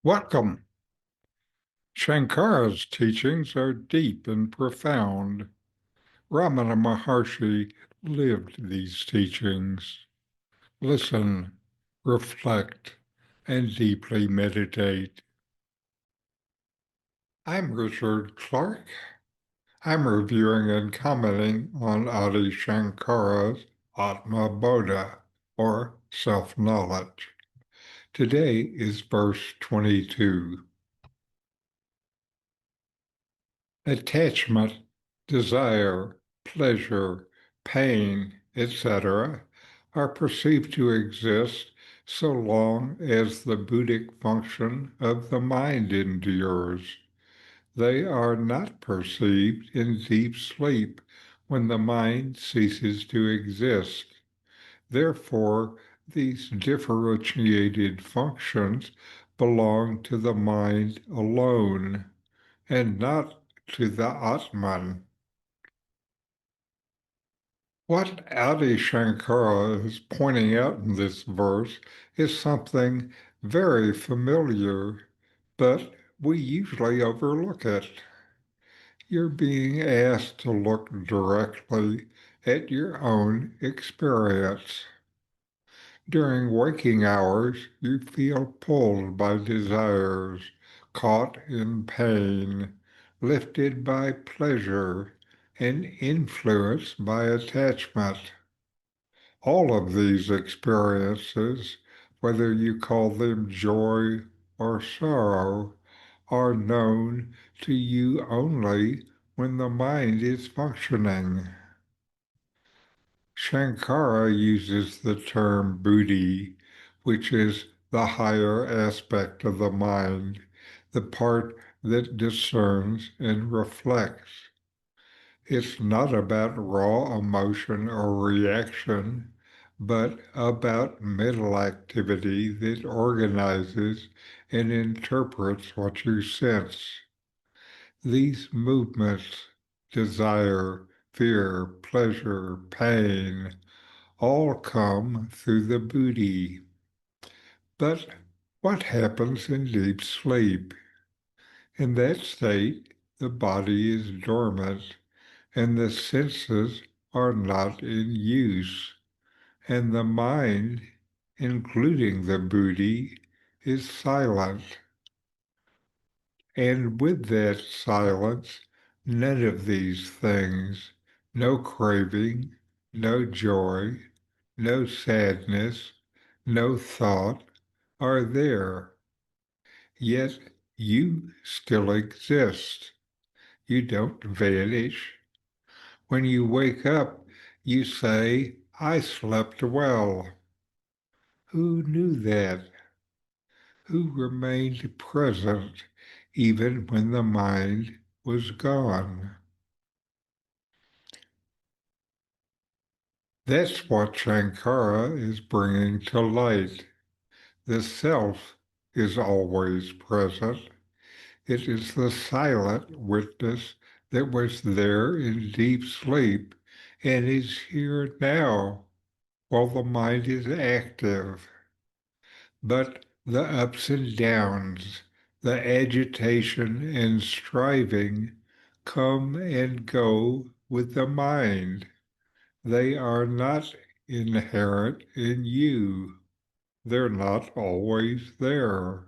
Welcome. Shankara's teachings are deep and profound. RamanaMaharshi lived these teachings. Listen, reflect, and deeply meditate. I'm Richard Clarke. I'm reviewing and commenting on Adi Shankara's Atma Bodha, or self-knowledge. Today is verse 22. Attachment, desire, pleasure, pain, etc., are perceived to exist so long as the budhic function of the mind endures. They are not perceived in deep sleep when the mind ceases to exist. Therefore, these differentiated functions belong to the mind alone and not to the Atman. What Adi Shankara is pointing out in this verse is something very familiar, but we usually overlook it. You're being asked to look directly at your own experience. During waking hours, you feel pulled by desires, caught in pain, lifted by pleasure, and influenced by attachment. All of these experiences, whether you call them joy or sorrow, are known to you only when the mind is functioning. Sankara uses the term buddhi, which is the higher aspect of the mind, the part that discerns and reflects. It's not about raw emotion or reaction, but about mental activity that organizes and interprets what you sense. These movements, desire, fear, pleasure, pain, all come through the buddhi. But what happens in deep sleep? In that state, the body is dormant and the senses are not in use, and the mind, including the buddhi, is silent. And with that silence, none of these things, no craving, no joy, no sadness, no thought, are there. Yet you still exist. You don't vanish. When you wake up, you say, I slept well. Who knew that? Who remained present even when the mind was gone? That's what Sankara is bringing to light. The self is always present. It is the silent witness that was there in deep sleep and is here now while the mind is active. But the ups and downs, the agitation and striving come and go with the mind. They are not inherent in you. They're not always there.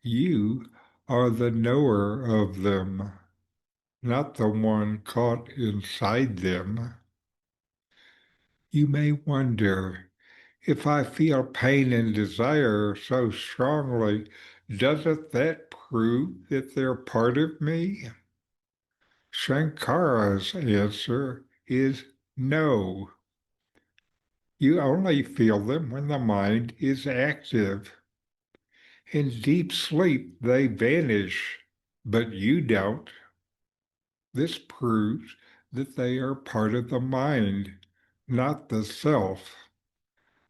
You are the knower of them, not the one caught inside them. You may wonder, if I feel pain and desire so strongly, doesn't that prove that they're part of me? Shankara's answer is no. You only feel them when the mind is active. In deep sleep, they vanish, but you don't. This proves that they are part of the mind, not the self.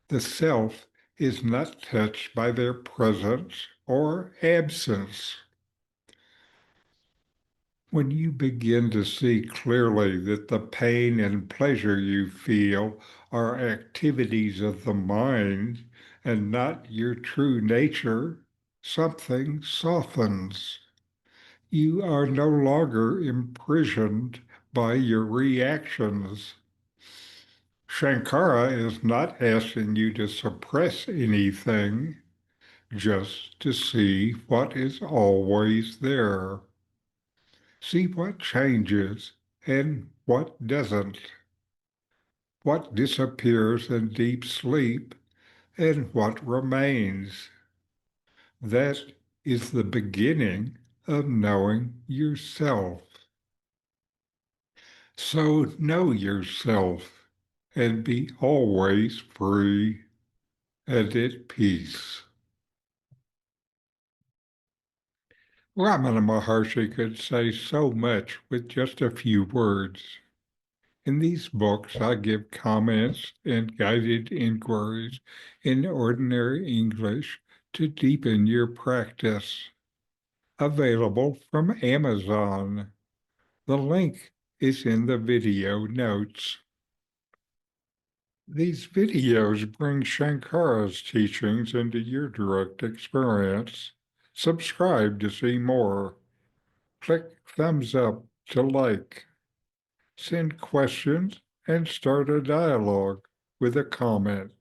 The self is not touched by their presence or absence. When you begin to see clearly that the pain and pleasure you feel are activities of the mind and not your true nature, something softens. You are no longer imprisoned by your reactions. Sankara is not asking you to suppress anything, just to see what is always there. See what changes and what doesn't, what disappears in deep sleep and what remains. That is the beginning of knowing yourself. So know yourself and be always free and at peace. RamanaMaharshi could say so much with just a few words. In these books, I give comments and guided inquiries in ordinary English to deepen your practice. Available from Amazon. The link is in the video notes. These videos bring Sankara's teachings into your direct experience. Subscribe to see more. Click thumbs up to like. Send questions and start a dialogue with a comment.